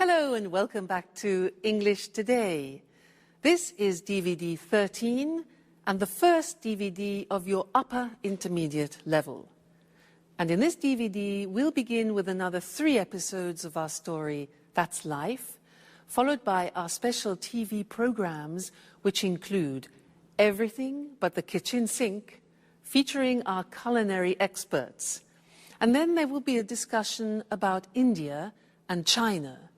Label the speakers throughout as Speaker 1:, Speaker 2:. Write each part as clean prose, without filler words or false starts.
Speaker 1: Hello and welcome back to English Today. This is DVD 13 and the first DVD of your upper intermediate level. And in this DVD, we'll begin with another 3 episodes of our story, That's Life, followed by our special TV programs, which include Everything But the Kitchen Sink, featuring our culinary experts. And then there will be a discussion about India and China.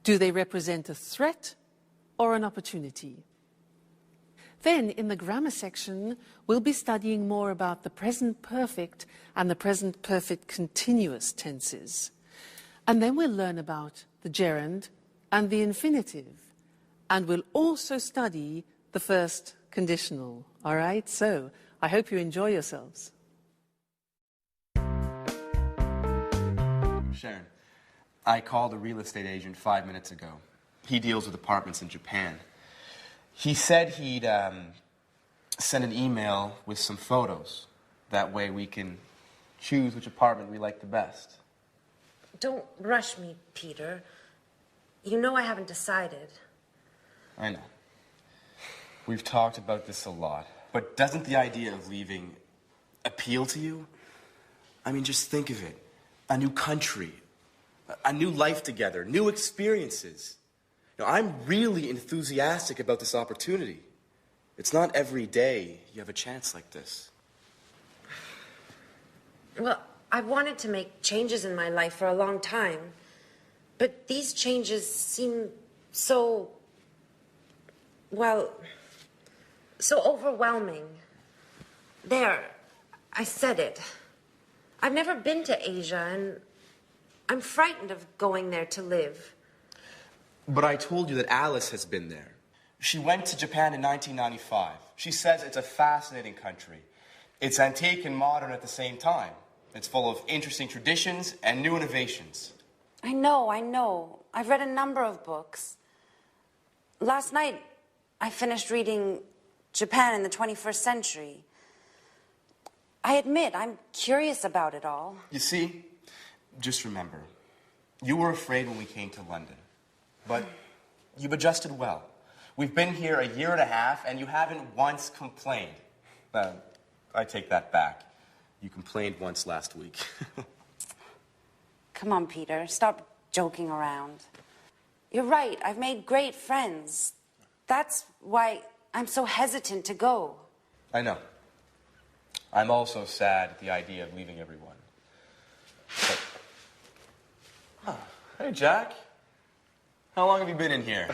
Speaker 1: Do they represent a threat or an opportunity? Then, in the grammar section, we'll be studying more about the present perfect and the present perfect continuous tenses. And then we'll learn about the gerund and the infinitive. And we'll also study the first conditional. All right? So, I hope you enjoy yourselves.
Speaker 2: Sharon, I called a real estate agent 5 minutes ago. He deals with apartments in Japan. He said he'd send an email with some photos. That way we can choose which apartment we like the best.
Speaker 3: Don't rush me, Peter. You know I haven't decided.
Speaker 2: I know. We've talked about this a lot. But doesn't the idea of leaving appeal to you? I mean, just think of it. A new country, a new life together, new experiences. Now, I'm really enthusiastic about this opportunity. It's not every day you have a chance like this.
Speaker 3: Well, I've wanted to make changes in my life for a long time. But these changes seem so, well, so overwhelming. There, I said it. I've never been to Asia, and I'm frightened of going there to live.
Speaker 2: But I told you that Alice has been there. She went to Japan in 1995. She says it's a fascinating country. It's antique and modern at the same time. It's full of interesting traditions and new innovations.
Speaker 3: I know. I've read a number of books. Last night, I finished reading Japan in the 21st Century. I admit, I'm curious about it all.
Speaker 2: You see, just remember, you were afraid when we came to London, but you've adjusted well. We've been here a year and a half, and you haven't once complained. I take that back. You complained once last week.
Speaker 3: Come on, Peter, stop joking around. You're right, I've made great friends. That's why I'm so hesitant to go.
Speaker 2: I know. I'm also sad at the idea of leaving everyone. But... Hey, Jack. How long have you been in here?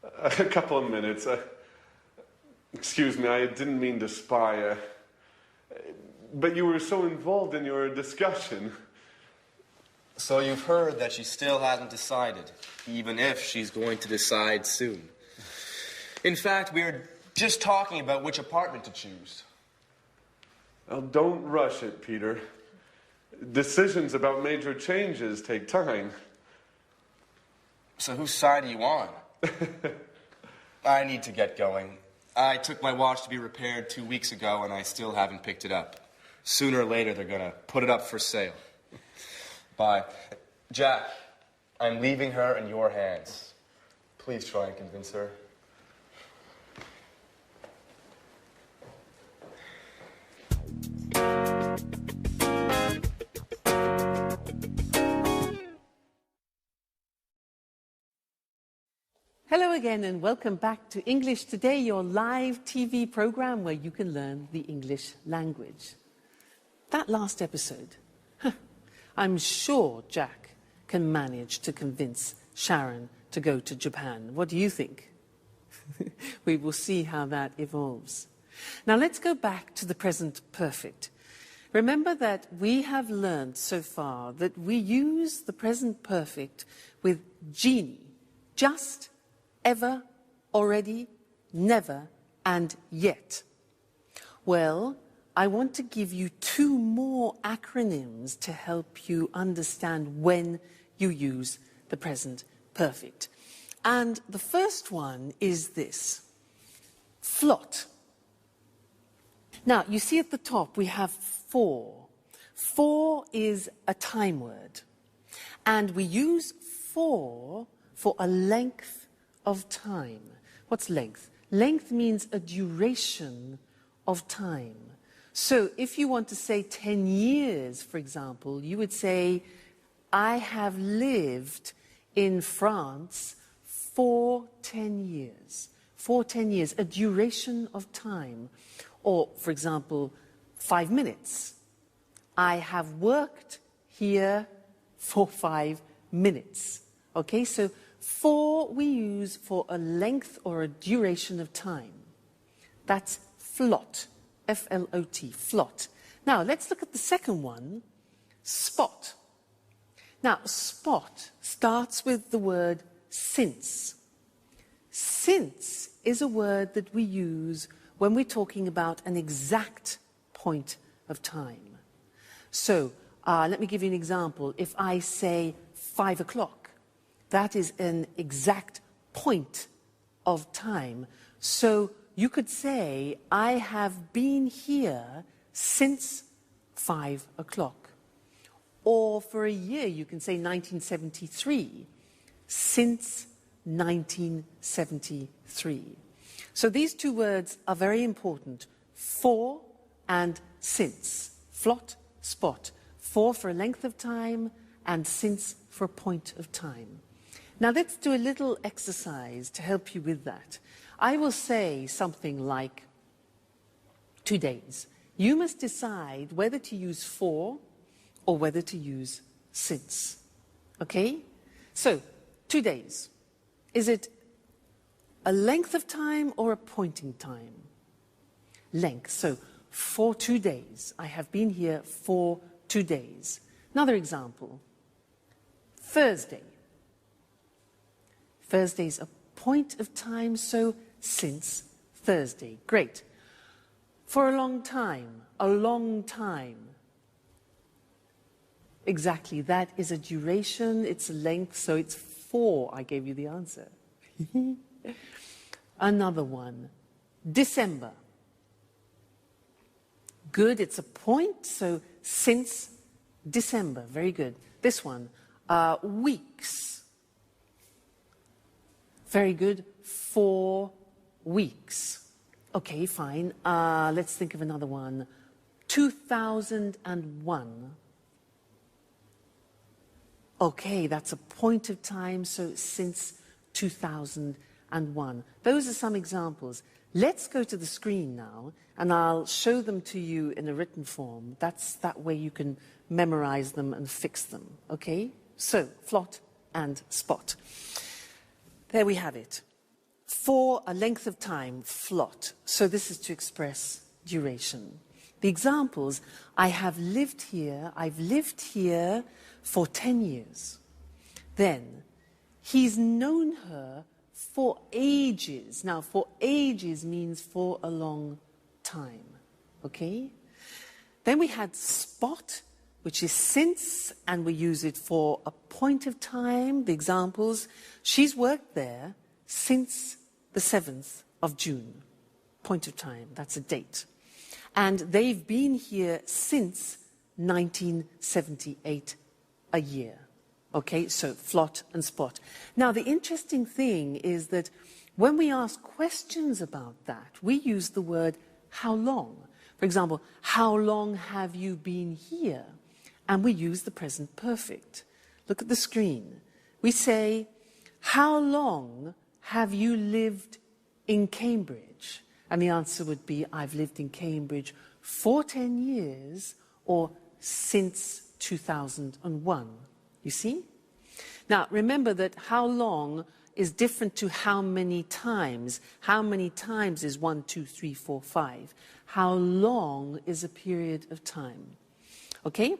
Speaker 4: A couple of minutes. Excuse me, I didn't mean to spy. But you were so involved in your discussion.
Speaker 2: So you've heard that she still hasn't decided, even if she's going to decide soon. In fact, we were just talking about which apartment to choose.
Speaker 4: Well, don't rush it, Peter. Decisions about major changes take time.
Speaker 2: So whose side are you on? I need to get going. I took my watch to be repaired 2 weeks ago, and I still haven't picked it up. Sooner or later, they're going to put it up for sale. Bye. Jack, I'm leaving her in your hands. Please try and convince her.
Speaker 1: Hello again and welcome back to English Today, your live TV program where you can learn the English language. That last episode, I'm sure Jack can manage to convince Sharon to go to Japan. What do you think? We will see how that evolves. Now let's go back to the present perfect. Remember that we have learned so far that we use the present perfect with genie, just, ever, already, never, and yet. Well, I want to give you 2 more acronyms to help you understand when you use the present perfect. And the first one is this: flot. Now, you see at the top we have 4. 4 is a time word. And we use for a length of time. What's length? Length means a duration of time. So if you want to say 10 years, for example, you would say, I have lived in France for 10 years. For 10 years, a duration of time. Or, for example, 5 minutes. I have worked here for 5 minutes. Okay, so for we use for a length or a duration of time. That's flot, F-L-O-T, flot. Now, let's look at the second one, spot. Now, spot starts with the word since. Since is a word that we use when we're talking about an exact point of time. So, let me give you an example. If I say 5 o'clock, that is an exact point of time. So you could say, I have been here since 5 o'clock. Or for a year, you can say 1973, since 1973. So these two words are very important, for and since. Flot, spot. For a length of time, and since for a point of time. Now let's do a little exercise to help you with that. I will say something like 2 days. You must decide whether to use for or whether to use since. Okay? So, 2 days. Is it a length of time or a point in time? Length. So, for 2 days. I have been here for 2 days. Another example. Thursday. Thursday is a point of time, so since Thursday. Great. For a long time. A long time. Exactly, that is a duration, it's a length, so it's for. I gave you the answer. Another one. December. Good, it's a point, so since December. Very good. This one. Weeks. Very good. 4 weeks. Okay, fine. Let's think of another one. 2001. Okay, that's a point of time, so since 2001. Those are some examples. Let's go to the screen now, and I'll show them to you in a written form. That way you can memorize them and fix them, okay? So, flot and spot. There we have it. For a length of time, flot. So this is to express duration. The examples, I've lived here for 10 years. Then, he's known her for ages. Now, for ages means for a long time, okay? Then we had spot, which is since, and we use it for a point of time. The examples, she's worked there since the 7th of June. Point of time, that's a date. And they've been here since 1978, a year. Okay, so flot and spot. Now, the interesting thing is that when we ask questions about that, we use the word how long. For example, how long have you been here? And we use the present perfect. Look at the screen. We say, how long have you lived in Cambridge? And the answer would be, I've lived in Cambridge for 10 years or since 2001. You see? Now, remember that how long is different to how many times. How many times is 1, 2, 3, 4, 5. How long is a period of time? Okay?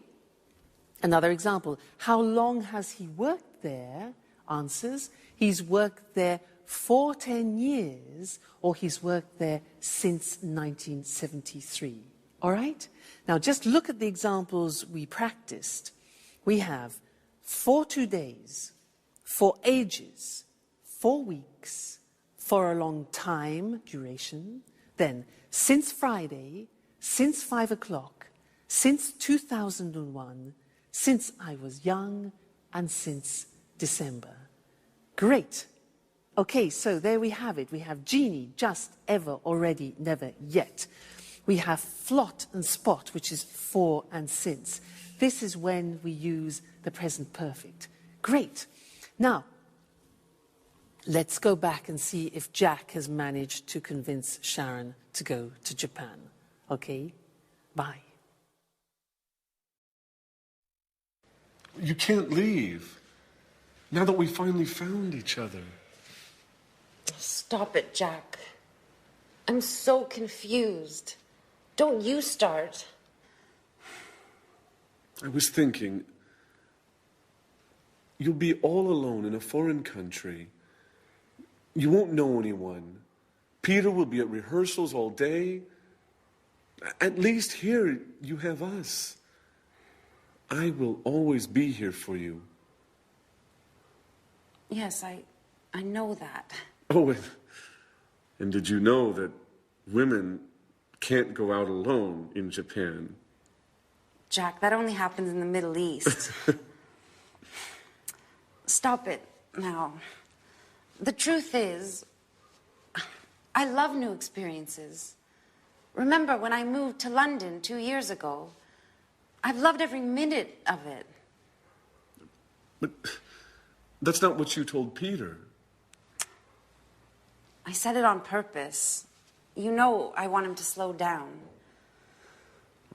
Speaker 1: Another example. How long has he worked there? Answers. He's worked there for 10 years, or he's worked there since 1973. All right? Now, just look at the examples we practiced. We have for 2 days, for ages, 4 weeks, for a long time, duration, then since Friday, since 5 o'clock, since 2001, since I was young, and since December. Great. Okay, so there we have it. We have genie, just, ever, already, never, yet. We have flot and spot, which is for and since. This is when we use the present perfect. Great. Now, let's go back and see if Jack has managed to convince Sharon to go to Japan. Okay? Bye.
Speaker 4: You can't leave. Now that we finally found each other.
Speaker 3: Stop it, Jack. I'm so confused. Don't you start.
Speaker 4: I was thinking, you'll be all alone in a foreign country. You won't know anyone. Peter will be at rehearsals all day. At least here you have us. I will always be here for you.
Speaker 3: Yes, I know that.
Speaker 4: Oh, and did you know that women can't go out alone in Japan?
Speaker 3: Jack, that only happens in the Middle East. Stop it now. The truth is, I love new experiences. Remember when I moved to London 2 years ago? I've loved every minute of it.
Speaker 4: But that's not what you told Peter.
Speaker 3: I said it on purpose. You know I want him to slow down.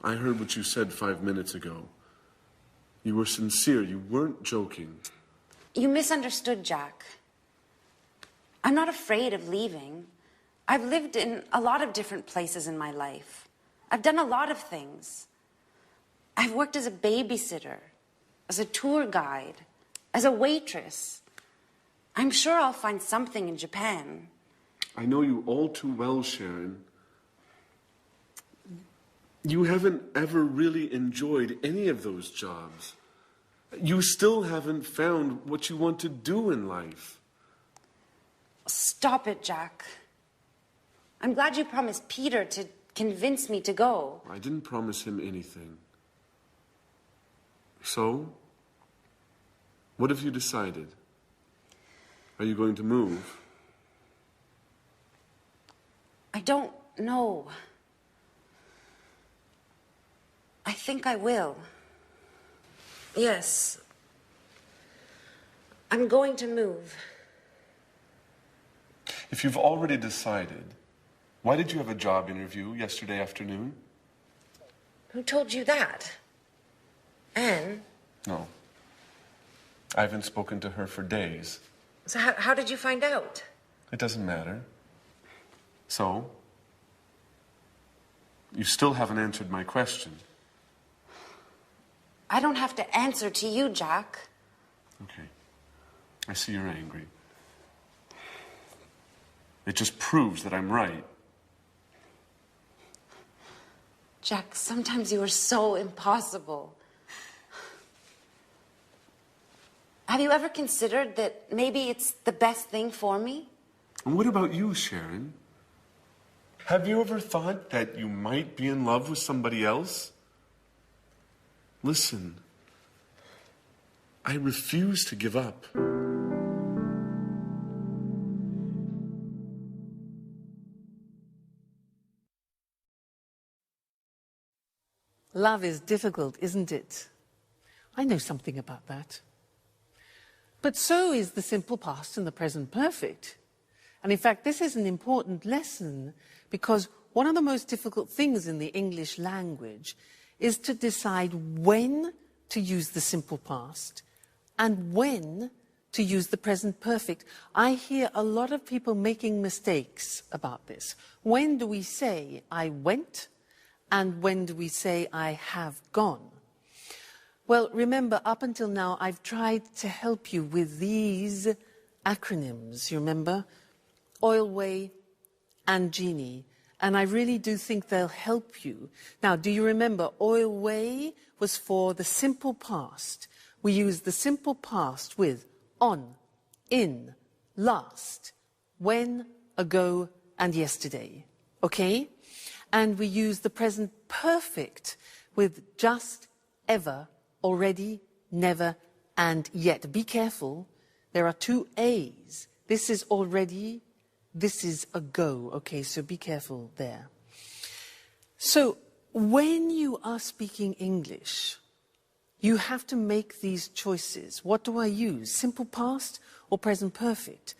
Speaker 4: I heard what you said 5 minutes ago. You were sincere. You weren't joking.
Speaker 3: You misunderstood, Jack. I'm not afraid of leaving. I've lived in a lot of different places in my life. I've done a lot of things. I've worked as a babysitter, as a tour guide, as a waitress. I'm sure I'll find something in Japan.
Speaker 4: I know you all too well, Sharon. You haven't ever really enjoyed any of those jobs. You still haven't found what you want to do in life.
Speaker 3: Stop it, Jack. I'm glad you promised Peter to convince me to go.
Speaker 4: I didn't promise him anything. So, what have you decided? Are you going to move?
Speaker 3: I don't know. I think I will. Yes. I'm going to move.
Speaker 4: If you've already decided, why did you have a job interview yesterday afternoon?
Speaker 3: Who told you that? Anne?
Speaker 4: No. I haven't spoken to her for days.
Speaker 3: So how did you find out?
Speaker 4: It doesn't matter. So, you still haven't answered my question.
Speaker 3: I don't have to answer to you, Jack.
Speaker 4: Okay. I see you're angry. It just proves that I'm right.
Speaker 3: Jack, sometimes you are so impossible. Have you ever considered that maybe it's the best thing for me?
Speaker 4: And what about you, Sharon? Have you ever thought that you might be in love with somebody else? Listen, I refuse to give up.
Speaker 1: Love is difficult, isn't it? I know something about that. But so is the simple past and the present perfect. And in fact, this is an important lesson because one of the most difficult things in the English language is to decide when to use the simple past and when to use the present perfect. I hear a lot of people making mistakes about this. When do we say I went and when do we say I have gone? Well, remember, up until now, I've tried to help you with these acronyms, you remember? Oilway and Genie. And I really do think they'll help you. Now, do you remember, Oilway was for the simple past. We use the simple past with on, in, last, when, ago, and yesterday. Okay? And we use the present perfect with just, ever, already, never, and yet. Be careful, There are two A's. This is already, this is ago. Okay, so be careful there. So when you are speaking English, you have to make these choices. What do I use? Simple past or present perfect?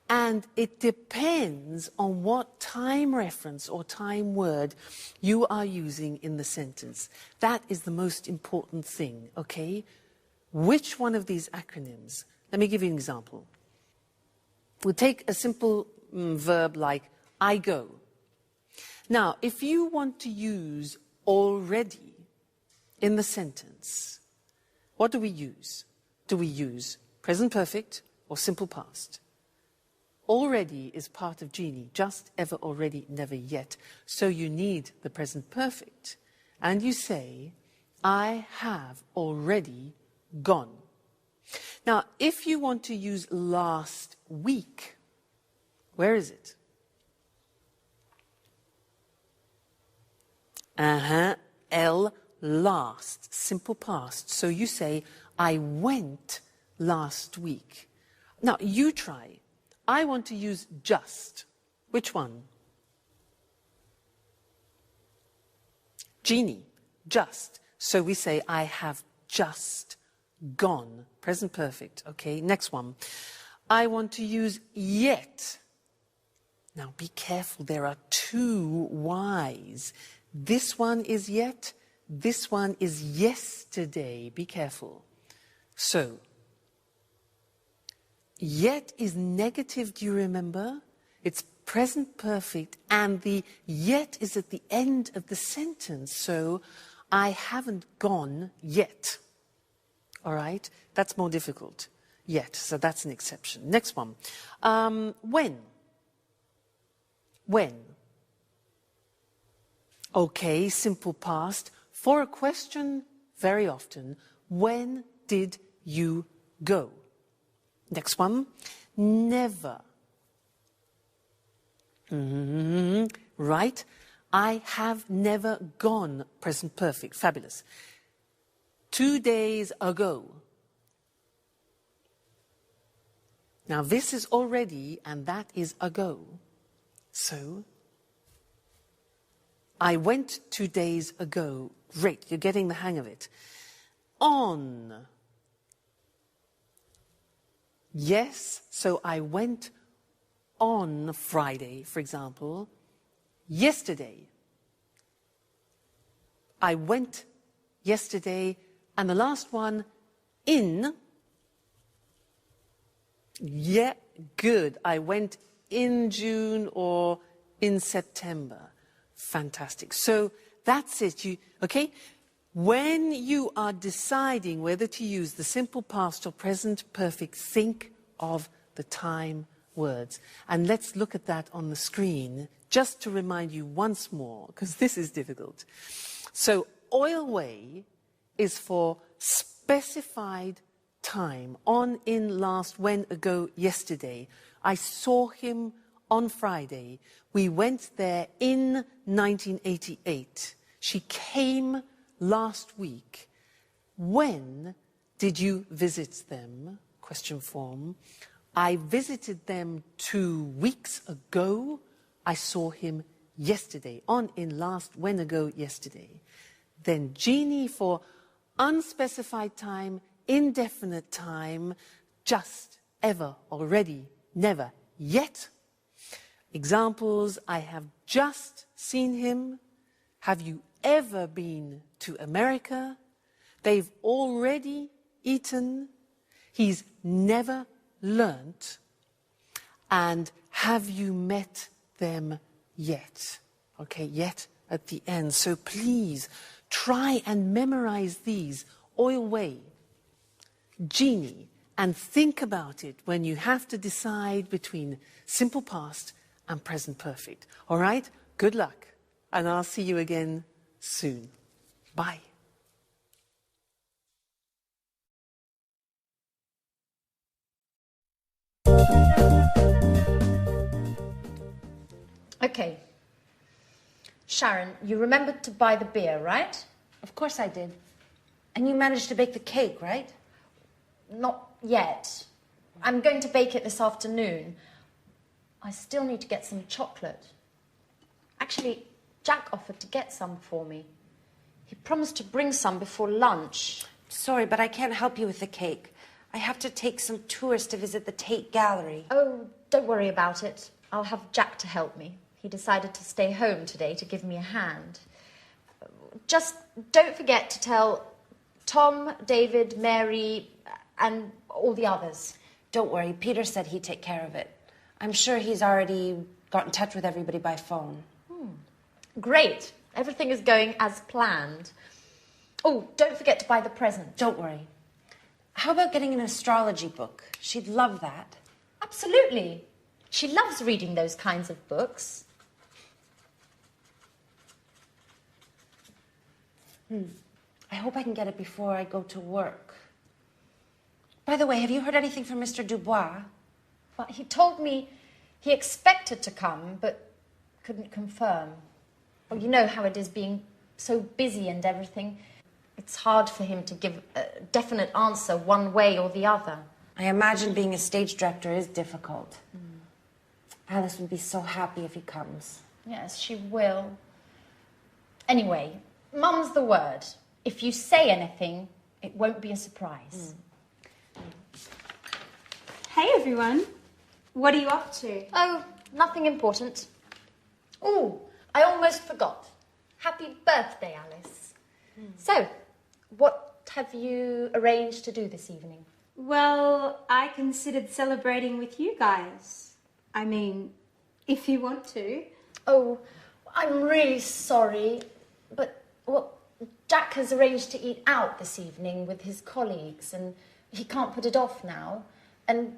Speaker 1: And it depends on what time reference or time word you are using in the sentence. That is the most important thing, okay? Which one of these acronyms? Let me give you an example. We'll take a simple verb like I go. Now, if you want to use already in the sentence, what do we use? Do we use present perfect or simple past? Already is part of genie, just, ever, already, never, yet. So you need the present perfect. And you say, I have already gone. Now, if you want to use last week, where is it? L, last, simple past. So you say, I went last week. Now, you try. I want to use just. Which one? Genie, just. So we say, I have just gone. Present perfect. Okay, next one. I want to use yet. Now be careful, there are two Y's. This one is yet, this one is yesterday. Be careful. So, yet is negative, do you remember? It's present perfect, and the yet is at the end of the sentence. So, I haven't gone yet. All right? That's more difficult. Yet, so that's an exception. Next one. When? When? Okay, simple past. For a question, very often, when did you go? Next one. Never. Right? I have never gone. Present perfect. Fabulous. 2 days ago. Now this is already, and that is ago. So, I went 2 days ago. Great, you're getting the hang of it. On. Yes, so I went on Friday, for example. Yesterday. I went yesterday. And the last one, in. Yeah, good. I went in June or in September. Fantastic. So that's it. Okay? When you are deciding whether to use the simple past or present perfect, think of the time words. And let's look at that on the screen just to remind you once more, because this is difficult. So, oil way is for specified time. On, in, last, when, ago, yesterday. I saw him on Friday. We went there in 1988. She came last week. When did you visit them? Question form. I visited them 2 weeks ago. I saw him yesterday. On, in, last, when, ago, yesterday. Then genie for unspecified time, indefinite time, just, ever, already, never, yet. Examples, I have just seen him. Have you ever been to America? They've already eaten. He's never learnt. And have you met them yet? Okay, yet at the end. So please try and memorize these. Oil way, genie, and think about it when you have to decide between simple past and present perfect. All right? Good luck. And I'll see you again soon. Bye.
Speaker 3: Okay. Sharon, you remembered to buy the beer, right?
Speaker 5: Of course I did.
Speaker 3: And you managed to bake the cake, right?
Speaker 5: Not yet. I'm going to bake it this afternoon. I still need to get some chocolate. Actually, Jack offered to get some for me. He promised to bring some before lunch.
Speaker 3: Sorry, but I can't help you with the cake. I have to take some tourists to visit the Tate Gallery.
Speaker 5: Oh, don't worry about it. I'll have Jack to help me. He decided to stay home today to give me a hand. Just don't forget to tell Tom, David, Mary, and all the others.
Speaker 3: Don't worry, Peter said he'd take care of it. I'm sure he's already got in touch with everybody by phone.
Speaker 5: Great. Everything is going as planned. Oh, don't forget to buy the present.
Speaker 3: Don't worry. How about getting an astrology book? She'd love that.
Speaker 5: Absolutely. She loves reading those kinds of books.
Speaker 3: I hope I can get it before I go to work. By the way, have you heard anything from Mr. Dubois?
Speaker 5: Well, he told me he expected to come, but couldn't confirm. Well, you know how it is being so busy and everything. It's hard for him to give a definite answer one way or the other.
Speaker 3: I imagine being a stage director is difficult. Alice would be so happy if he comes.
Speaker 5: Yes, she will. Anyway, Mum's the word. If you say anything, it won't be a surprise.
Speaker 6: Hey everyone, what are you up to?
Speaker 5: Oh, nothing important. Oh, I almost forgot. Happy birthday, Alice. So, what have you arranged to do this evening?
Speaker 6: Well, I considered celebrating with you guys. I mean, if you want to.
Speaker 5: Oh, I'm really sorry, but, well, Jack has arranged to eat out this evening with his colleagues, and he can't put it off now. And,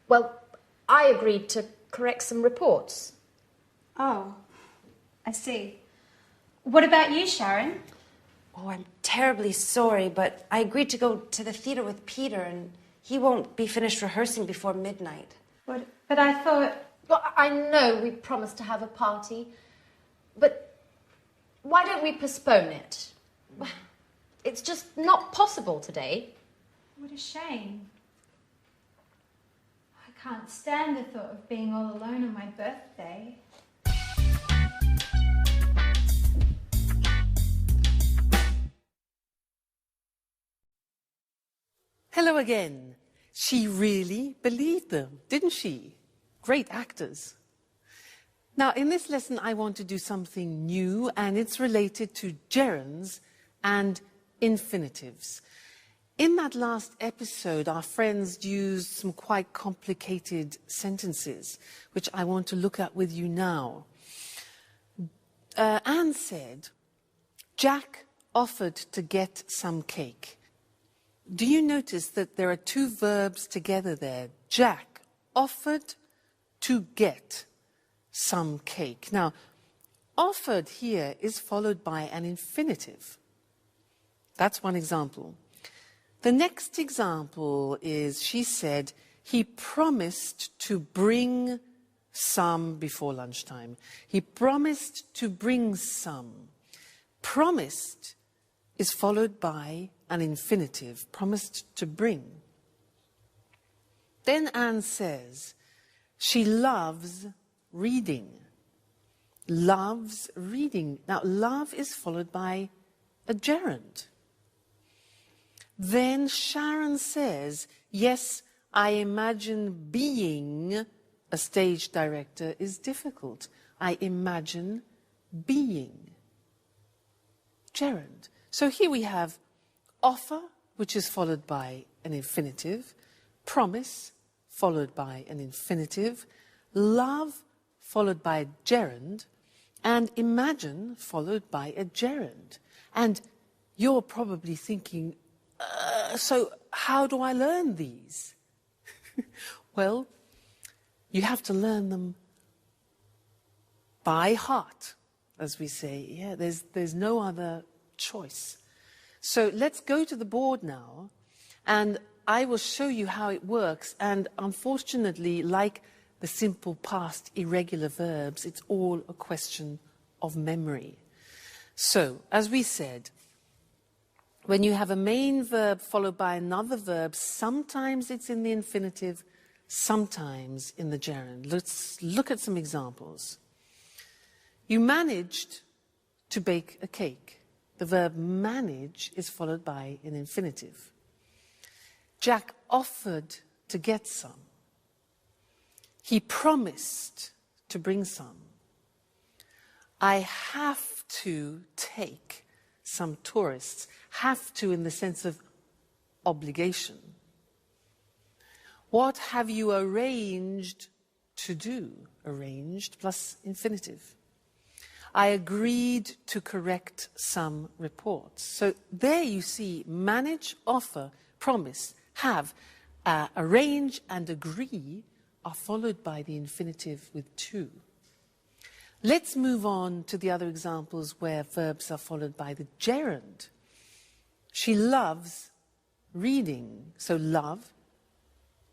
Speaker 5: well, I agreed to correct some reports.
Speaker 6: Oh, I see. What about you, Sharon?
Speaker 3: Oh, I'm terribly sorry, but I agreed to go to the theatre with Peter, and he won't be finished rehearsing before midnight.
Speaker 6: But I thought...
Speaker 5: Well, I know we promised to have a party, but why don't we postpone it? It's just not possible today.
Speaker 6: What a shame. I can't stand the thought of being all alone on my birthday.
Speaker 1: Hello again. She really believed them, didn't she? Great actors. Now, in this lesson, I want to do something new, and it's related to gerunds and infinitives. In that last episode, our friends used some quite complicated sentences, which I want to look at with you now. Anne said, Jack offered to get some cake. Do you notice that there are two verbs together there? Jack offered to get some cake. Now, offered here is followed by an infinitive. That's one example. The next example is, she said, he promised to bring some before lunchtime. He promised to bring some. Promised is followed by an infinitive, promised to bring. Then Anne says, she loves reading. Loves reading. Now, love is followed by a gerund. Then Sharon says, yes, I imagine being a stage director is difficult. I imagine being. Gerund. So here we have offer, which is followed by an infinitive, promise, followed by an infinitive, love, followed by a gerund, and imagine, followed by a gerund. And you're probably thinking, so how do I learn these? Well, you have to learn them by heart, as we say. Yeah, there's no other choice. So let's go to the board now, and I will show you how it works. And unfortunately, like the simple past irregular verbs, it's all a question of memory. So, as we said, when you have a main verb followed by another verb, sometimes it's in the infinitive, sometimes in the gerund. Let's look at some examples. You managed to bake a cake. The verb manage is followed by an infinitive. Jack offered to get some. He promised to bring some. I have to take some tourists. Have to in the sense of obligation. What have you arranged to do? Arranged plus infinitive. I agreed to correct some reports. So there you see manage, offer, promise, have, arrange and agree are followed by the infinitive with to. Let's move on to the other examples where verbs are followed by the gerund. She loves reading. So love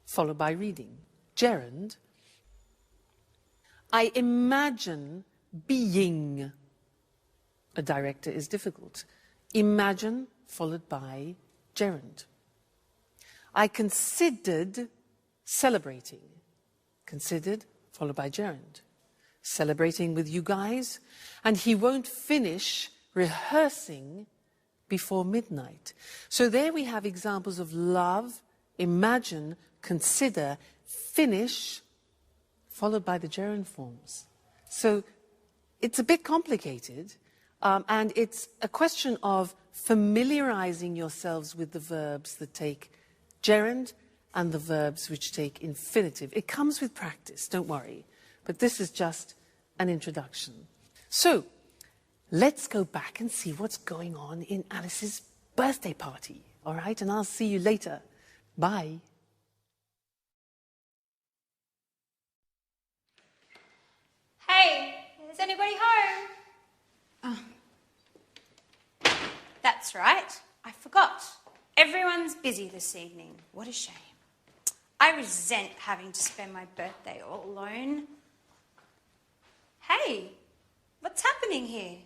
Speaker 1: followed by reading. Gerund. I imagine being a director is difficult. Imagine followed by gerund. I considered celebrating. Considered followed by gerund. Celebrating with you guys, and he won't finish rehearsing before midnight. So there we have examples of love, imagine, consider, finish, followed by the gerund forms. So it's a bit complicated, and it's a question of familiarizing yourselves with the verbs that take gerund and the verbs which take infinitive. It comes with practice, don't worry. But this is just an introduction. So, let's go back and see what's going on in Alice's birthday party, all right? And I'll see you later. Bye.
Speaker 6: Hey, is anybody home? Oh. That's right, I forgot. Everyone's busy this evening. What a shame. I resent having to spend my birthday all alone. Hey, what's happening here?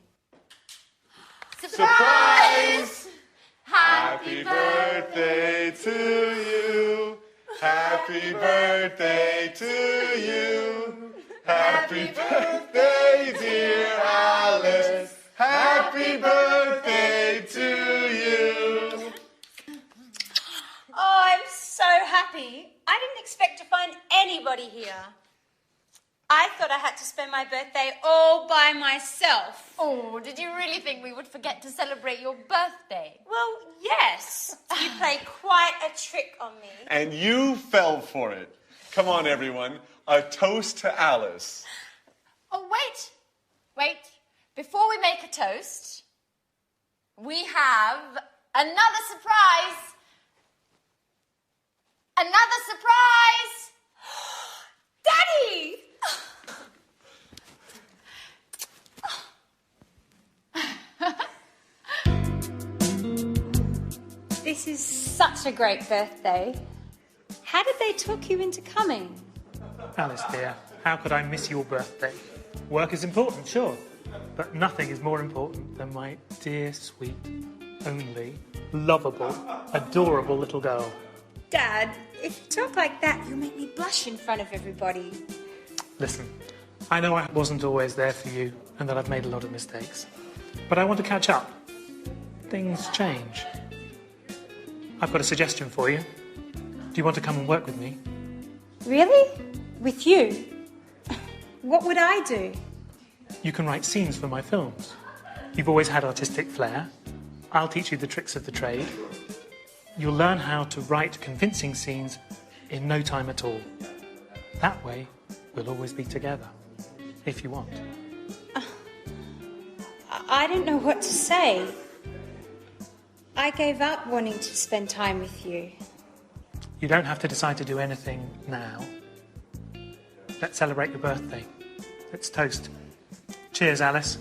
Speaker 7: Surprise! Happy birthday to you. Happy birthday to you. Happy birthday, dear Alice. Happy birthday to you.
Speaker 6: Oh, I'm so happy. I didn't expect to find anybody here. I thought I had to spend my birthday all by myself.
Speaker 5: Oh, did you really think we would forget to celebrate your birthday?
Speaker 6: Well, yes. You played quite a trick on me.
Speaker 7: And you fell for it. Come on, everyone. A toast to Alice.
Speaker 5: Oh, wait. Before we make a toast, we have another surprise. Another surprise! Daddy!
Speaker 6: This is such a great birthday. How did they talk you into coming?
Speaker 8: Alice, dear, how could I miss your birthday? Work is important, sure, but nothing is more important than my dear, sweet, only, lovable, adorable little girl.
Speaker 6: Dad, if you talk like that, you'll make me blush in front of everybody.
Speaker 8: Listen, I know I wasn't always there for you and that I've made a lot of mistakes, but I want to catch up. Things change. I've got a suggestion for you. Do you want to come and work with me?
Speaker 6: Really? With you? What would I do?
Speaker 8: You can write scenes for my films. You've always had artistic flair. I'll teach you the tricks of the trade. You'll learn how to write convincing scenes in no time at all. That way, we'll always be together, if you want.
Speaker 6: I don't know what to say. I gave up wanting to spend time with you.
Speaker 8: You don't have to decide to do anything now. Let's celebrate your birthday. Let's toast. Cheers, Alice.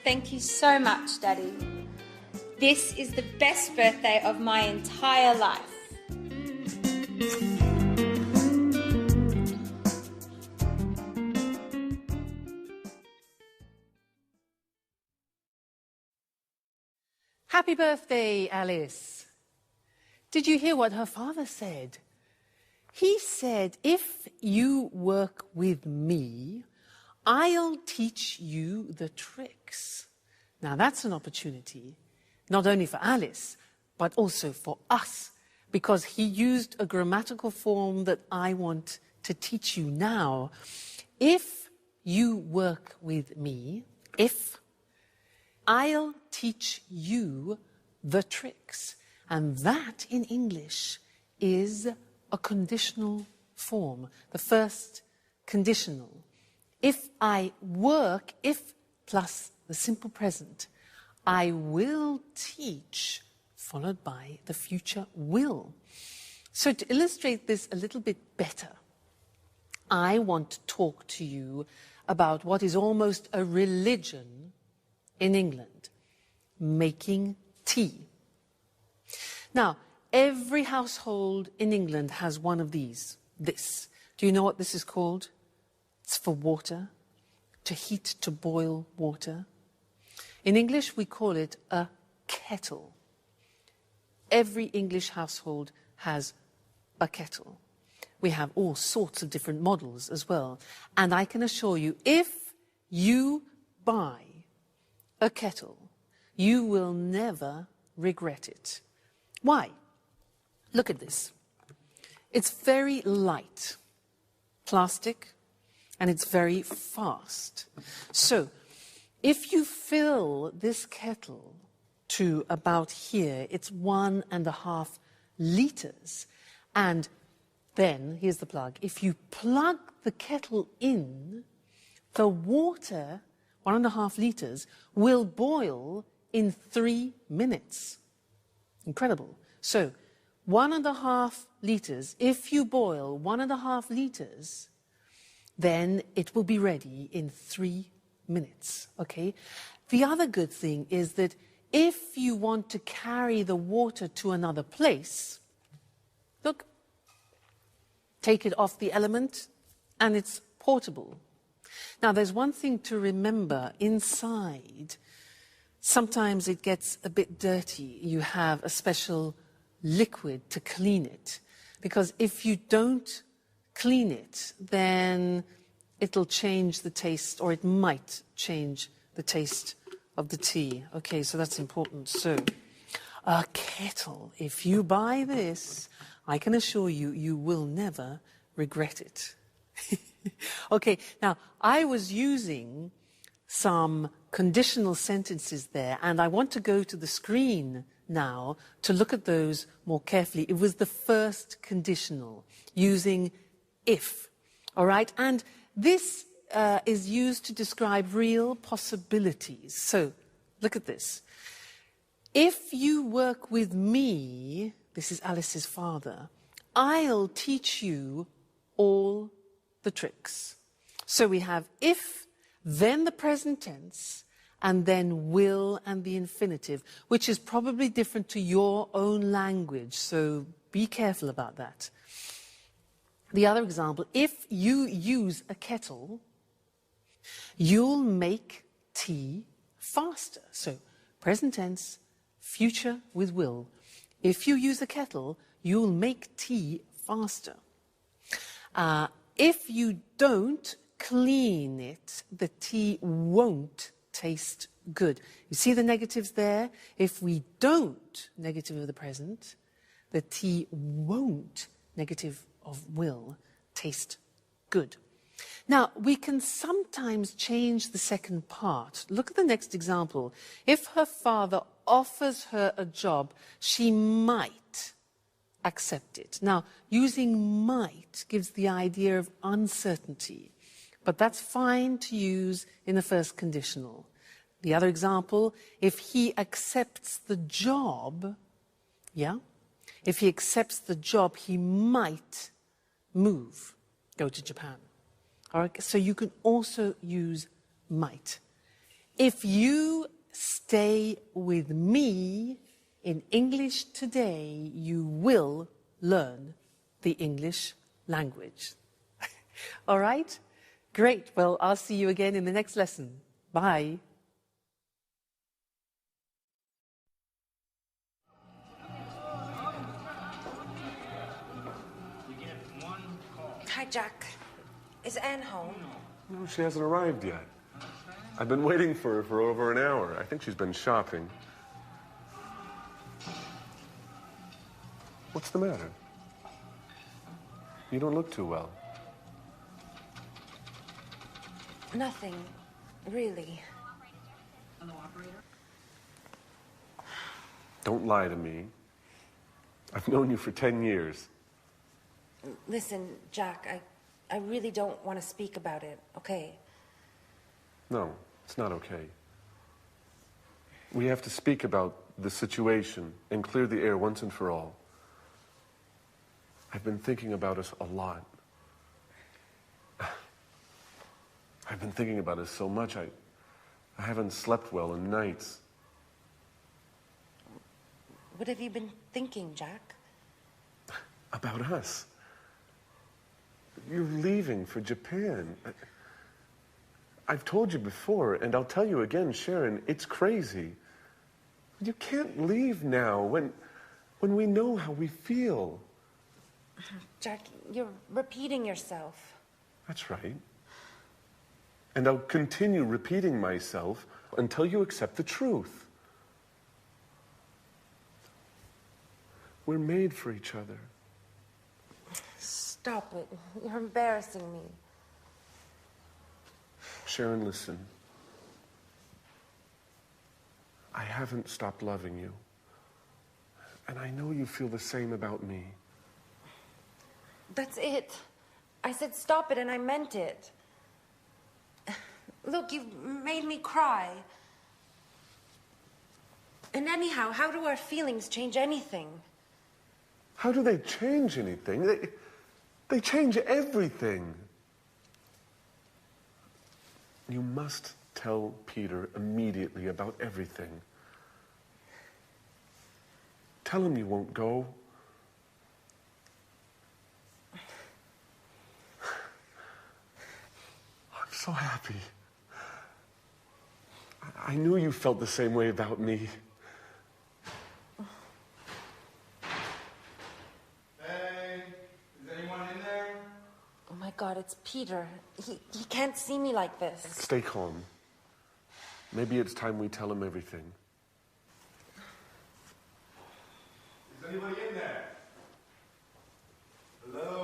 Speaker 6: Thank you so much, Daddy. This is the best birthday of my entire life.
Speaker 1: Happy birthday, Alice. Did you hear what her father said? He said, if you work with me, I'll teach you the tricks. Now that's an opportunity, not only for Alice, but also for us, because he used a grammatical form that I want to teach you now. If you work with me, I'll teach you the tricks. And that in English is a conditional form, the first conditional. If I work, if plus the simple present, I will teach, followed by the future will. So to illustrate this a little bit better, I want to talk to you about what is almost a religion in England, making tea. Now, every household in England has one of these, this. Do you know what this is called? It's for water, to heat, to boil water. In English, we call it a kettle. Every English household has a kettle. We have all sorts of different models as well. And I can assure you, if you buy a kettle, you will never regret it. Why? Look at this. It's very light, plastic, and it's very fast. So, if you fill this kettle to about here, it's 1.5 liters. And then, here's the plug, if you plug the kettle in, the water, 1.5 liters, will boil in 3 minutes. Incredible. So, 1.5 liters, if you boil 1.5 liters, then it will be ready in 3 minutes, okay? The other good thing is that if you want to carry the water to another place, look, take it off the element, and it's portable. Now, there's one thing to remember inside. Sometimes it gets a bit dirty. You have a special liquid to clean it. Because if you don't clean it, then it'll change the taste, or it might change the taste of the tea. Okay, so that's important. So, a kettle. If you buy this, I can assure you, you will never regret it. Okay, now, I was using some conditional sentences there, and I want to go to the screen now to look at those more carefully. It was the first conditional, using if, all right? And this is used to describe real possibilities. So, look at this. If you work with me, this is Alice's father, I'll teach you all the tricks. So we have if, then the present tense, and then will and the infinitive, which is probably different to your own language, so be careful about that. The other example, if you use a kettle, you'll make tea faster. So present tense, future with will. If you use a kettle, you'll make tea faster. If you don't clean it, the tea won't taste good. You see the negatives there? If we don't, negative of the present, the tea won't, negative of will, taste good. Now, we can sometimes change the second part. Look at the next example. If her father offers her a job, she might accept it. Now, using might gives the idea of uncertainty, but that's fine to use in the first conditional. The other example, if he accepts the job, yeah? If he accepts the job, he might move, go to Japan. All right, so you can also use might. If you stay with me in English today, you will learn the English language. All right? Great. Well, I'll see you again in the next lesson. Bye.
Speaker 3: Hi, Jack. Is Anne home?
Speaker 4: No, she hasn't arrived yet. I've been waiting for her for over an hour. I think she's been shopping. What's the matter? You don't look too well.
Speaker 3: Nothing, really.
Speaker 4: Don't lie to me. I've known you for 10 years.
Speaker 3: Listen, Jack, I really don't want to speak about it, okay?
Speaker 4: No, it's not okay. We have to speak about the situation and clear the air once and for all. I've been thinking about us a lot. I've been thinking about us so much, I haven't slept well in nights.
Speaker 3: What have you been thinking, Jack?
Speaker 4: About us. You're leaving for Japan. I've told you before, and I'll tell you again, Sharon, it's crazy. You can't leave now when we know how we feel.
Speaker 3: Jack, you're repeating yourself.
Speaker 4: That's right. And I'll continue repeating myself until you accept the truth. We're made for each other.
Speaker 3: Stop it. You're embarrassing me.
Speaker 4: Sharon, listen. I haven't stopped loving you. And I know you feel the same about me.
Speaker 3: That's it. I said stop it and I meant it. Look, you've made me cry. And anyhow, how do our feelings change anything?
Speaker 4: How do they change anything? They change everything. You must tell Peter immediately about everything. Tell him you won't go. I'm so happy. I knew you felt the same way about me.
Speaker 2: Hey, is anyone in there?
Speaker 3: Oh my God, it's Peter. He can't see me like this.
Speaker 4: Stay calm. Maybe it's time we tell him everything.
Speaker 2: Is anybody in there? Hello?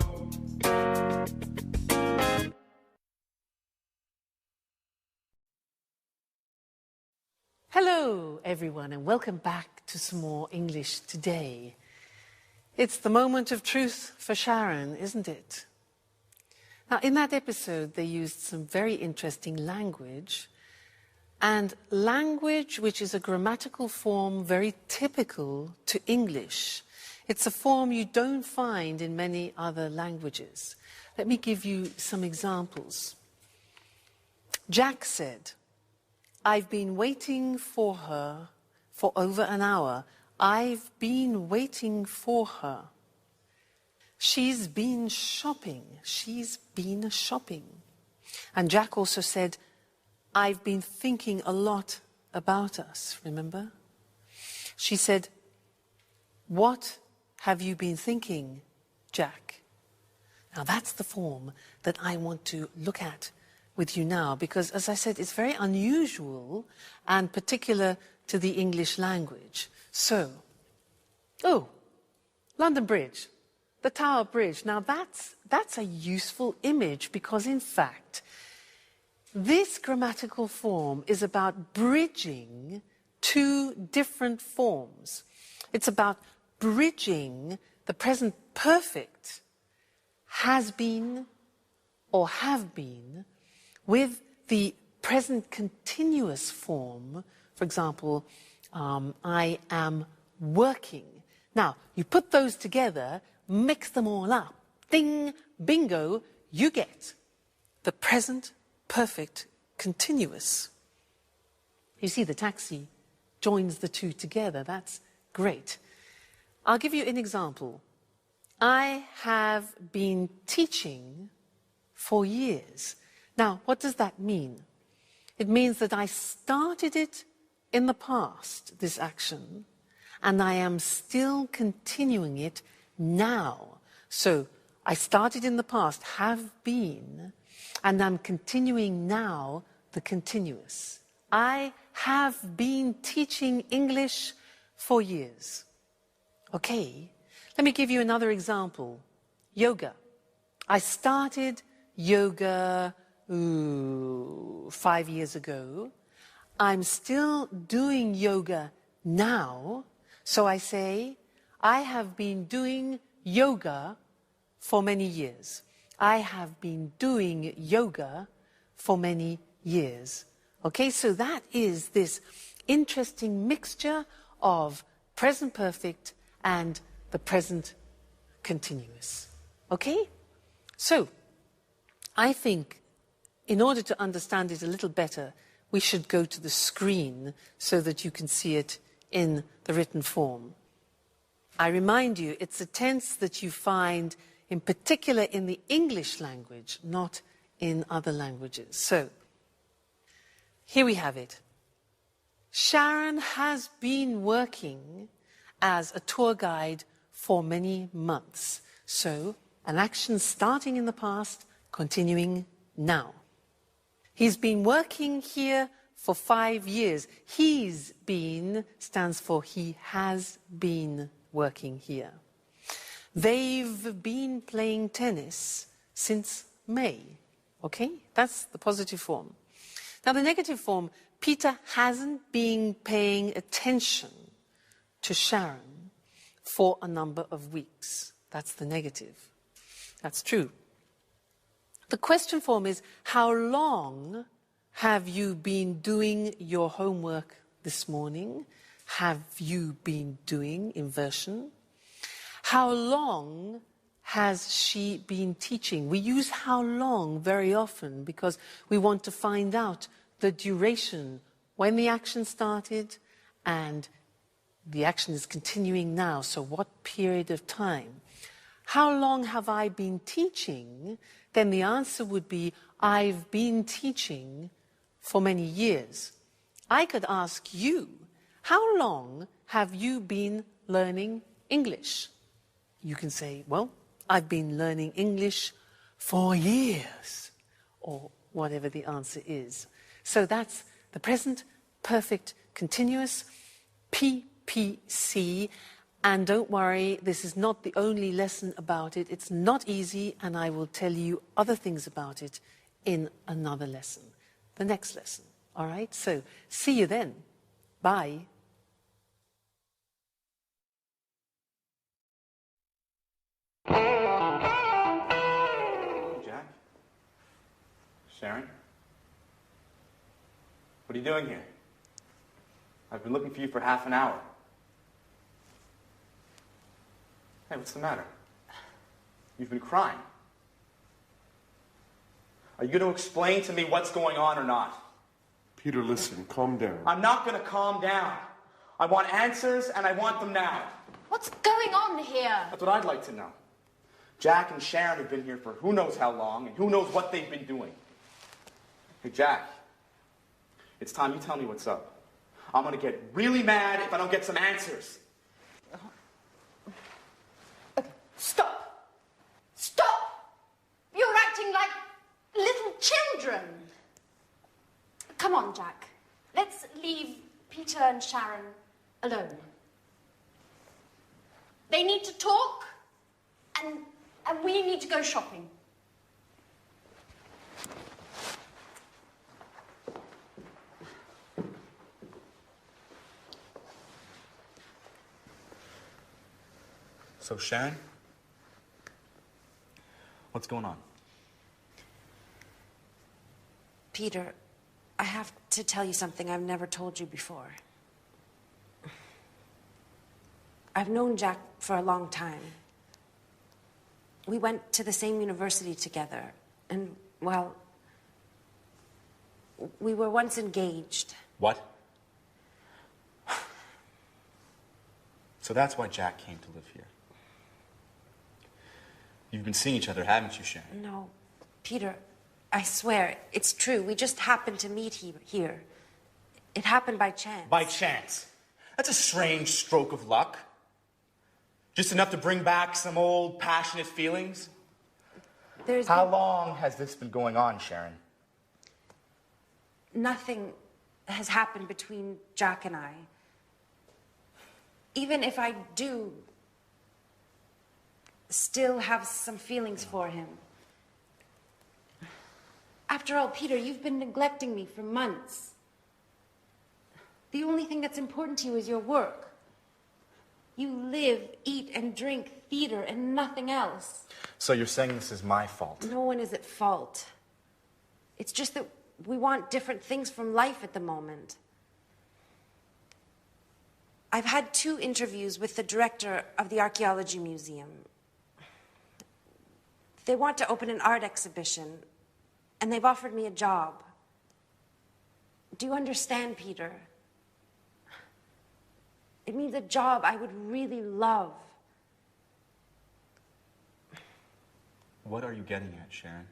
Speaker 1: Hello, everyone, and welcome back to some more English today. It's the moment of truth for Sharon, isn't it? Now, in that episode, they used some very interesting language, and language which is a grammatical form very typical to English. It's a form you don't find in many other languages. Let me give you some examples. Jack said, "I've been waiting for her for over an hour. I've been waiting for her." She's been shopping. She's been shopping. And Jack also said, "I've been thinking a lot about us," remember? She said, "What have you been thinking, Jack?" Now that's the form that I want to look at with you now, because as I said, it's very unusual and particular to the English language. So, London Bridge, the Tower Bridge. Now that's a useful image because in fact, this grammatical form is about bridging two different forms. It's about bridging the present perfect has been or have been with the present continuous form. For example, I am working. Now, you put those together, mix them all up. Ding, bingo, you get the present perfect continuous. You see, the taxi joins the two together. That's great. I'll give you an example. I have been teaching for years. Now, what does that mean? It means that I started it in the past, this action, and I am still continuing it now. So I started in the past, have been, and I'm continuing now the continuous. I have been teaching English for years. Okay, let me give you another example. Yoga. I started yoga 5 years ago. I'm still doing yoga now. So I say, I have been doing yoga for many years. I have been doing yoga for many years. Okay, so that is this interesting mixture of present perfect and the present continuous. Okay? So, I think in order to understand it a little better, we should go to the screen so that you can see it in the written form. I remind you, it's a tense that you find in particular in the English language, not in other languages. So, here we have it. Sharon has been working as a tour guide for many months. So, an action starting in the past, continuing now. He's been working here for 5 years. He's been stands for he has been working here. They've been playing tennis since May. Okay? That's the positive form. Now, the negative form, Peter hasn't been paying attention to Sharon for a number of weeks. That's the negative. That's true. The question form is, how long have you been doing your homework this morning? Have you been doing inversion? How long has she been teaching? We use how long very often because we want to find out the duration, when the action started and the action is continuing now. So what period of time? How long have I been teaching? Then the answer would be, I've been teaching for many years. I could ask you, how long have you been learning English? You can say, well, I've been learning English for years, or whatever the answer is. So that's the present perfect continuous, PPC. And don't worry, this is not the only lesson about it. It's not easy, and I will tell you other things about it in another lesson, the next lesson. All right? So, see you then. Bye.
Speaker 2: Jack? Sharon? What are you doing here? I've been looking for you for half an hour. Hey, what's the matter? You've been crying. Are you going to explain to me what's going on or not?
Speaker 4: Peter, listen, calm down.
Speaker 2: I'm not going to calm down. I want answers, and I want them now.
Speaker 5: What's going on here?
Speaker 2: That's what I'd like to know. Jack and Sharon have been here for who knows how long, and who knows what they've been doing. Hey, Jack, it's time you tell me what's up. I'm going to get really mad if I don't get some answers.
Speaker 5: Stop! Stop! You're acting like little children. Come on, Jack. Let's leave Peter and Sharon alone. They need to talk, and we need to go shopping.
Speaker 2: So, Sharon? What's going on?
Speaker 3: Peter, I have to tell you something I've never told you before. I've known Jack for a long time. We went to the same university together, and, well, we were once engaged.
Speaker 2: What? So that's why Jack came to live here. You've been seeing each other, haven't you, Sharon?
Speaker 3: No, Peter, I swear, it's true. We just happened to meet here. It happened by chance.
Speaker 2: By chance? That's a strange stroke of luck. Just enough to bring back some old passionate feelings? How long has this been going on, Sharon?
Speaker 3: Nothing has happened between Jack and I. Even if I do still have some feelings for him. After all, Peter, you've been neglecting me for months. The only thing that's important to you is your work. You live, eat, and drink theater and nothing else.
Speaker 2: So you're saying this is my fault?
Speaker 3: No one is at fault. It's just that we want different things from life at the moment. I've had 2 interviews with the director of the Archaeology Museum. They want to open an art exhibition, and they've offered me a job. Do you understand, Peter? It means a job I would really love.
Speaker 2: What are you getting at, Sharon?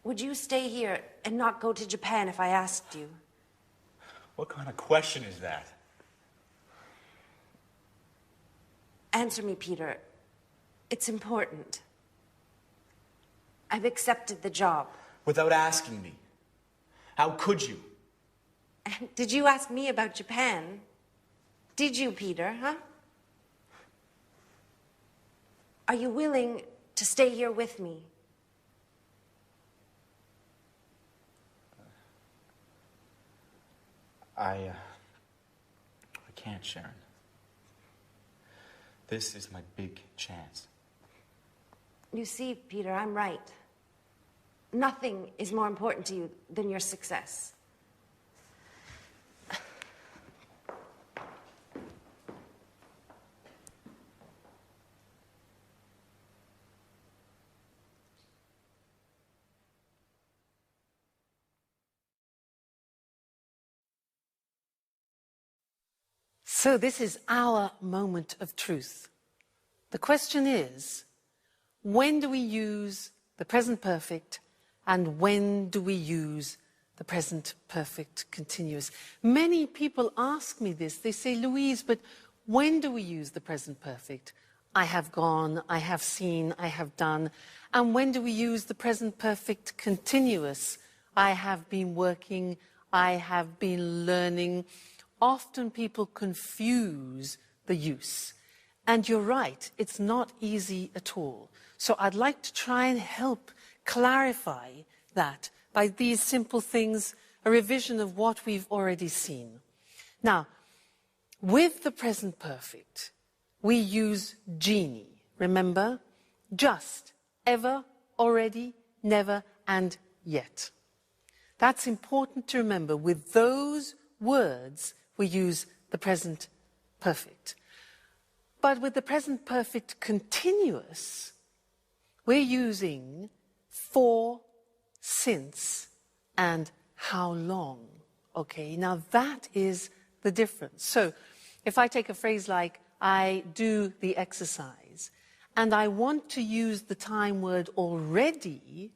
Speaker 3: Would you stay here and not go to Japan if I asked you?
Speaker 2: What kind of question is that?
Speaker 3: Answer me, Peter. It's important. I've accepted the job.
Speaker 2: Without asking me. How could you?
Speaker 3: And did you ask me about Japan? Did you, Peter, huh? Are you willing to stay here with me?
Speaker 2: I can't, Sharon. This is my big chance.
Speaker 3: You see, Peter, I'm right. Nothing is more important to you than your success.
Speaker 1: So this is our moment of truth. The question is, when do we use the present perfect and when do we use the present perfect continuous? Many people ask me this. They say, Louise, but when do we use the present perfect? I have gone, I have seen, I have done. And when do we use the present perfect continuous? I have been working, I have been learning. Often people confuse the use. And you're right, it's not easy at all. So I'd like to try and help clarify that by these simple things, a revision of what we've already seen. Now, with the present perfect, we use genie. Remember? Just, ever, already, never, and yet. That's important to remember. With those words, we use the present perfect. But with the present perfect continuous, we're using for, since, and how long. Okay, now that is the difference. So if I take a phrase like, I do the exercise, and I want to use the time word already,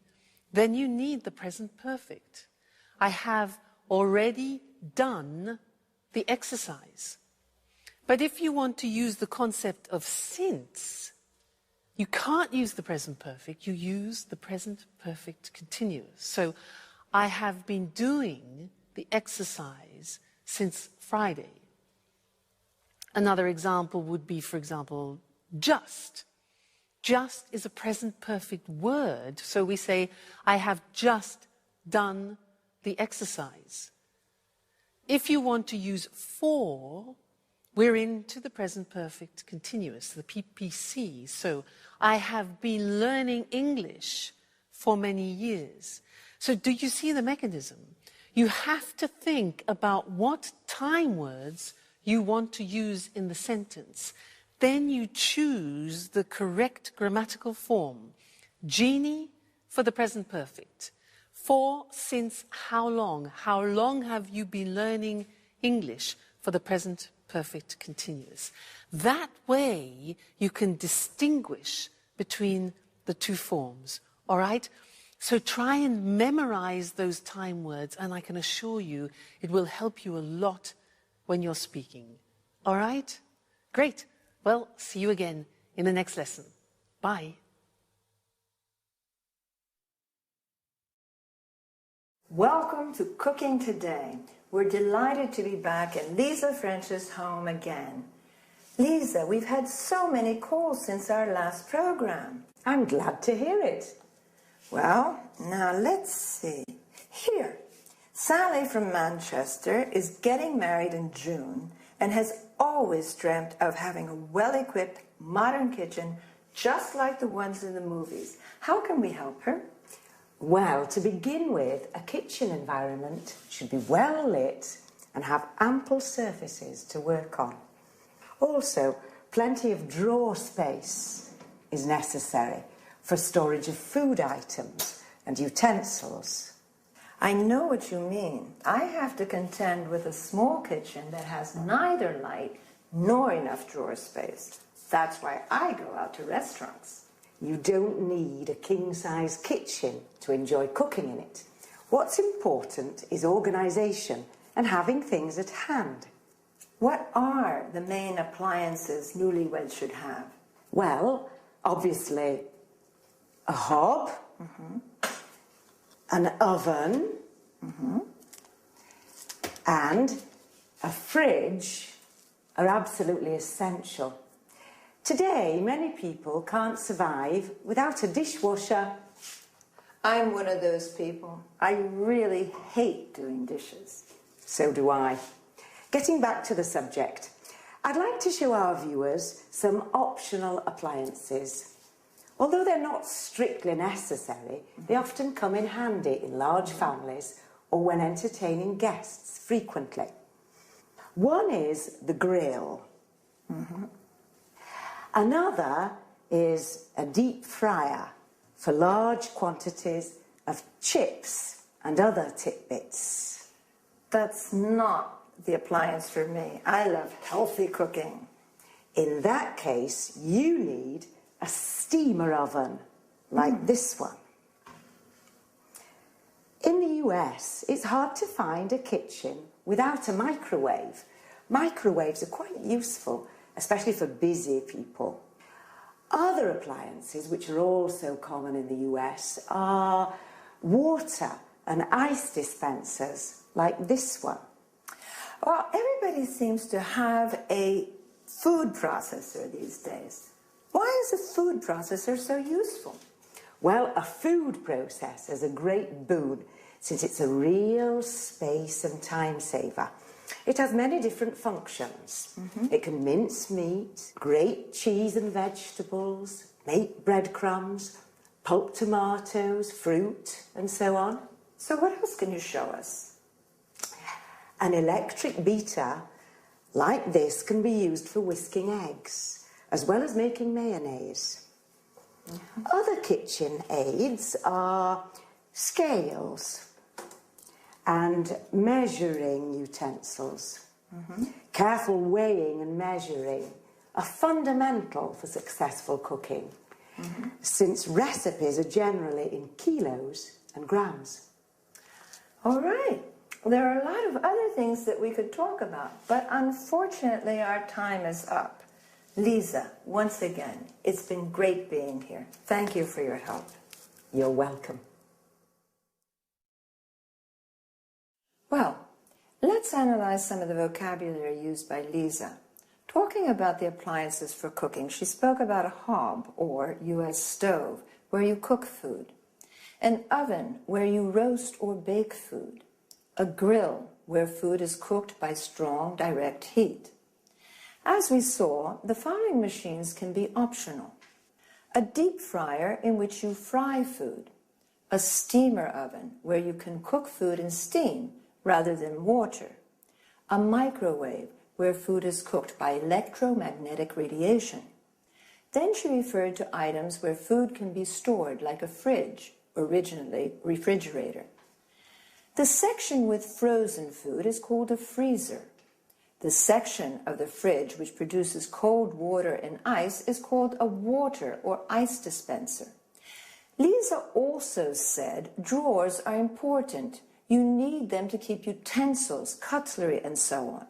Speaker 1: then you need the present perfect. I have already done the exercise. But if you want to use the concept of since, you can't use the present perfect, you use the present perfect continuous. So, I have been doing the exercise since Friday. Another example would be, for example, just. Just is a present perfect word, so we say, I have just done the exercise. If you want to use for, we're into the present perfect continuous, the PPC. So, I have been learning English for many years. So, do you see the mechanism? You have to think about what time words you want to use in the sentence. Then you choose the correct grammatical form. Genie for the present perfect. For, since, how long? How long have you been learning English for the present perfect continuous? That way you can distinguish between the two forms, all right? So try and memorize those time words, and I can assure you it will help you a lot when you're speaking. All right? Great. Well, see you again in the next lesson. Bye.
Speaker 9: Welcome to Cooking Today. We're delighted to be back in Lisa French's home again. Lisa, we've had so many calls since our last program.
Speaker 10: I'm glad to hear it.
Speaker 9: Well, now let's see. Here, Sally from Manchester is getting married in June and has always dreamt of having a well-equipped modern kitchen just like the ones in the movies. How can we help her?
Speaker 10: Well, to begin with, a kitchen environment should be well lit and have ample surfaces to work on. Also, plenty of drawer space is necessary for storage of food items and utensils.
Speaker 9: I know what you mean. I have to contend with a small kitchen that has neither light nor enough drawer space. That's why I go out to restaurants.
Speaker 10: You don't need a king-size kitchen to enjoy cooking in it. What's important is organisation and having things at hand.
Speaker 9: What are the main appliances newlyweds should have?
Speaker 10: Well, obviously, a hob, an oven, and a fridge are absolutely essential. Today, many people can't survive without a dishwasher.
Speaker 9: I'm one of those people. I really hate doing dishes.
Speaker 10: So do I. Getting back to the subject, I'd like to show our viewers some optional appliances. Although they're not strictly necessary, they often come in handy in large families or when entertaining guests frequently. One is the grill. Another is a deep fryer for large quantities of chips and other tidbits.
Speaker 9: That's not the appliance for me. I love healthy cooking.
Speaker 10: In that case, you need a steamer oven like this one. In the US, it's hard to find a kitchen without a microwave. Microwaves are quite useful, especially for busy people. Other appliances, which are also common in the US, are water and ice dispensers like this one.
Speaker 9: Well, everybody seems to have a food processor these days. Why is a food processor so useful?
Speaker 10: Well, a food processor is a great boon since it's a real space and time saver. It has many different functions. It can mince meat, grate cheese and vegetables, make breadcrumbs, pulp tomatoes, fruit, and so on.
Speaker 9: So what else can you show us?
Speaker 10: An electric beater like this can be used for whisking eggs, as well as making mayonnaise. Other kitchen aids are scales and measuring utensils. Careful weighing and measuring are fundamental for successful cooking, since recipes are generally in kilos and grams.
Speaker 9: All right. There are a lot of other things that we could talk about, but unfortunately our time is up. Lisa, once again, it's been great being here. Thank you for your help.
Speaker 10: You're welcome.
Speaker 9: Well, let's analyze some of the vocabulary used by Lisa. Talking about the appliances for cooking, she spoke about a hob, or U.S. stove, where you cook food, an oven, where you roast or bake food, a grill, where food is cooked by strong direct heat. As we saw, the following machines can be optional. A deep fryer in which you fry food, a steamer oven where you can cook food in steam rather than water, a microwave where food is cooked by electromagnetic radiation. Then she referred to items where food can be stored like a fridge, originally refrigerator. The section with frozen food is called a freezer. The section of the fridge which produces cold water and ice is called a water or ice dispenser. Lisa also said drawers are important. You need them to keep utensils, cutlery, and so on.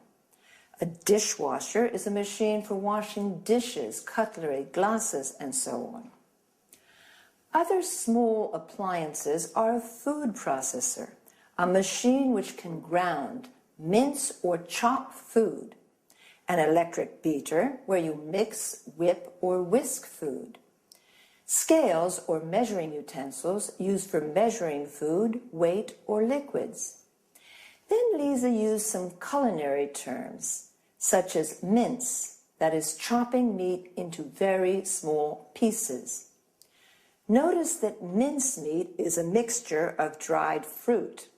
Speaker 9: A dishwasher is a machine for washing dishes, cutlery, glasses, and so on. Other small appliances are a food processor, a machine which can ground, mince, or chop food. An electric beater, where you mix, whip, or whisk food. Scales or measuring utensils used for measuring food, weight, or liquids. Then Lisa used some culinary terms, such as mince, that is chopping meat into very small pieces. Notice that mincemeat is a mixture of dried fruit.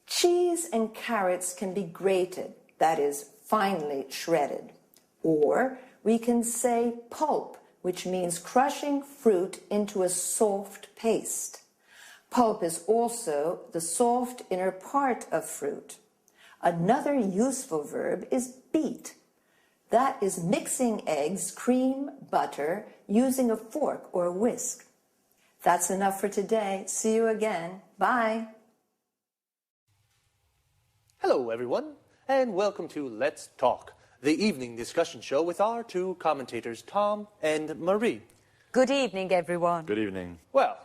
Speaker 9: Cheese and carrots can be grated, that is, finely shredded. Or we can say pulp, which means crushing fruit into a soft paste. Pulp is also the soft inner part of fruit. Another useful verb is beat. That is mixing eggs, cream, butter, using a fork or a whisk. That's enough for today. See you again. Bye.
Speaker 11: Hello, everyone, and welcome to Let's Talk, the evening discussion show with our two commentators, Tom and Marie.
Speaker 12: Good evening, everyone.
Speaker 7: Good evening.
Speaker 11: Well,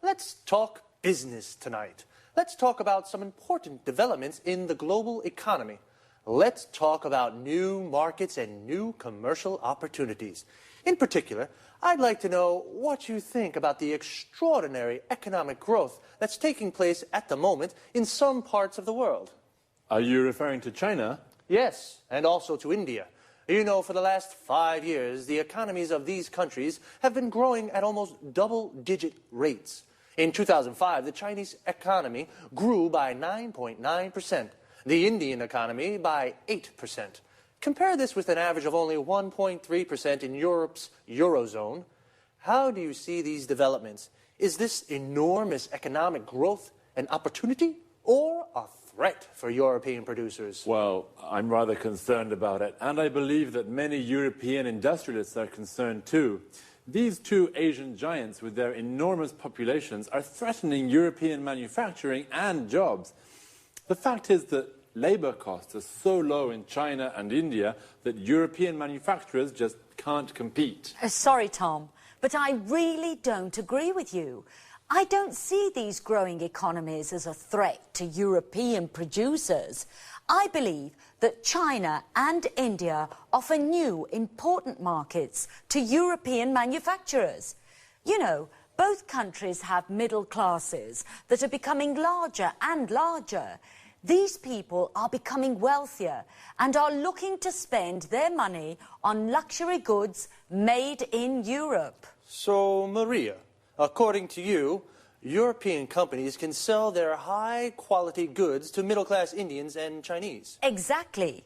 Speaker 11: let's talk business tonight. Let's talk about some important developments in the global economy. Let's talk about new markets and new commercial opportunities. In particular, I'd like to know what you think about the extraordinary economic growth that's taking place at the moment in some parts of the world.
Speaker 7: Are you referring to China?
Speaker 11: Yes, and also to India. You know, for the last 5 years, the economies of these countries have been growing at almost double-digit rates. In 2005, the Chinese economy grew by 9.9%, the Indian economy by 8%. Compare this with an average of only 1.3% in Europe's Eurozone. How do you see these developments? Is this enormous economic growth an opportunity or a threat for European producers?
Speaker 7: Well, I'm rather concerned about it, and I believe that many European industrialists are concerned too. These two Asian giants with their enormous populations are threatening European manufacturing and jobs. The fact is that labor costs are so low in China and India that European manufacturers just can't compete.
Speaker 12: Sorry, Tom, but I really don't agree with you. I don't see these growing economies as a threat to European producers. I believe that China and India offer new, important markets to European manufacturers. You know, both countries have middle classes that are becoming larger and larger. These people are becoming wealthier and are looking to spend their money on luxury goods made in Europe.
Speaker 11: So, Maria, according to you, European companies can sell their high-quality goods to middle-class Indians and Chinese.
Speaker 12: Exactly.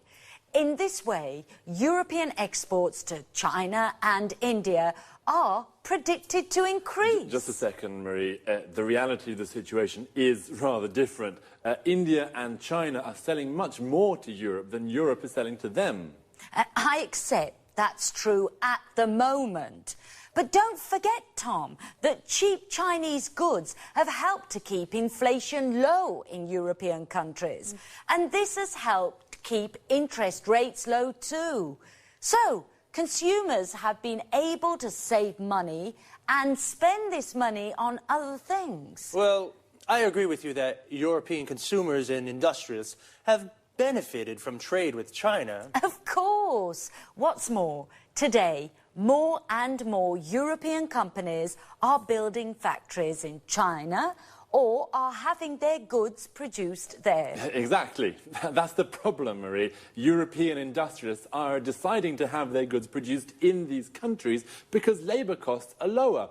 Speaker 12: In this way, European exports to China and India are predicted to increase.
Speaker 7: Just a second, Marie. The reality of the situation is rather different. India and China are selling much more to Europe than Europe is selling to them.
Speaker 12: I accept that's true at the moment. But don't forget, Tom, that cheap Chinese goods have helped to keep inflation low in European countries. And this has helped keep interest rates low too. So, consumers have been able to save money and spend this money on other things.
Speaker 11: Well, I agree with you that European consumers and industrialists have benefited from trade with China.
Speaker 12: Of course. What's more, today, more and more European companies are building factories in China or are having their goods produced there.
Speaker 7: Exactly. That's the problem, Marie. European industrialists are deciding to have their goods produced in these countries because labour costs are lower.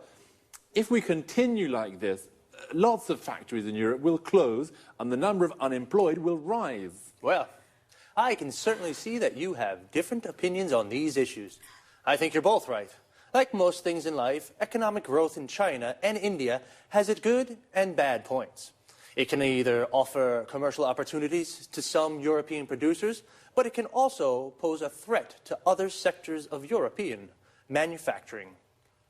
Speaker 7: If we continue like this, lots of factories in Europe will close and the number of unemployed will rise.
Speaker 11: Well, I can certainly see that you have different opinions on these issues. I think you're both right. Like most things in life, economic growth in China and India has its good and bad points. It can either offer commercial opportunities to some European producers, but it can also pose a threat to other sectors of European manufacturing.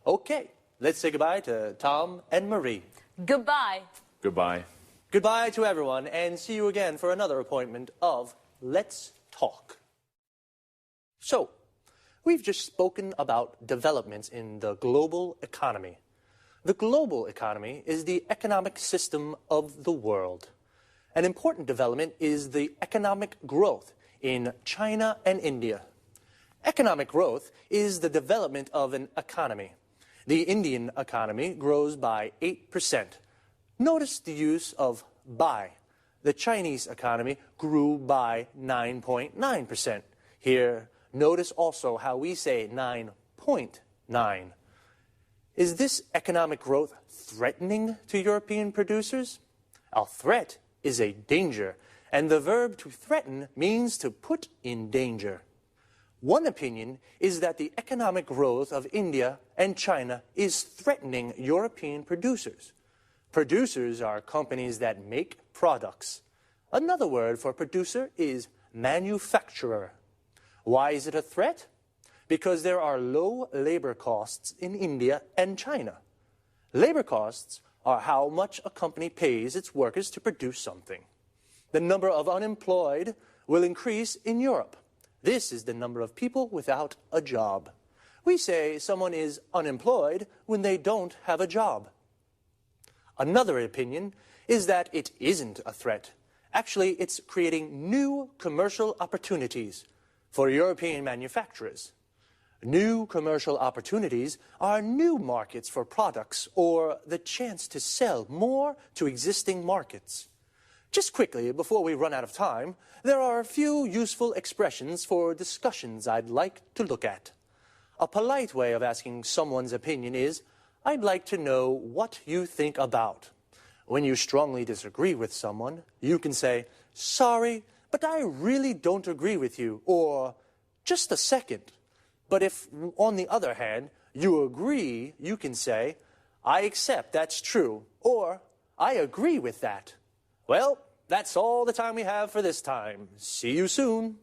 Speaker 11: Okay, let's say goodbye to Tom and Marie.
Speaker 12: Goodbye.
Speaker 7: Goodbye.
Speaker 11: Goodbye to everyone, and see you again for another appointment of Let's Talk. So, we've just spoken about developments in the global economy. The global economy is the economic system of the world. An important development is the economic growth in China and India. Economic growth is the development of an economy. The Indian economy grows by 8%. Notice the use of by. The Chinese economy grew by 9.9%. Here, notice also how we say 9.9. Is this economic growth threatening to European producers? A threat is a danger, and the verb to threaten means to put in danger. One opinion is that the economic growth of India and China is threatening European producers. Producers are companies that make products. Another word for producer is manufacturer. Why is it a threat? Because there are low labor costs in India and China. Labor costs are how much a company pays its workers to produce something. The number of unemployed will increase in Europe. This is the number of people without a job. We say someone is unemployed when they don't have a job. Another opinion is that it isn't a threat. Actually, it's creating new commercial opportunities for European manufacturers. New commercial opportunities are new markets for products or the chance to sell more to existing markets. Just quickly, before we run out of time, there are a few useful expressions for discussions I'd like to look at. A polite way of asking someone's opinion is, I'd like to know what you think about. When you strongly disagree with someone, you can say, sorry, but I really don't agree with you, or just a second. But if, on the other hand, you agree, you can say, I accept that's true, or I agree with that. Well, that's all the time we have for this time. See you soon.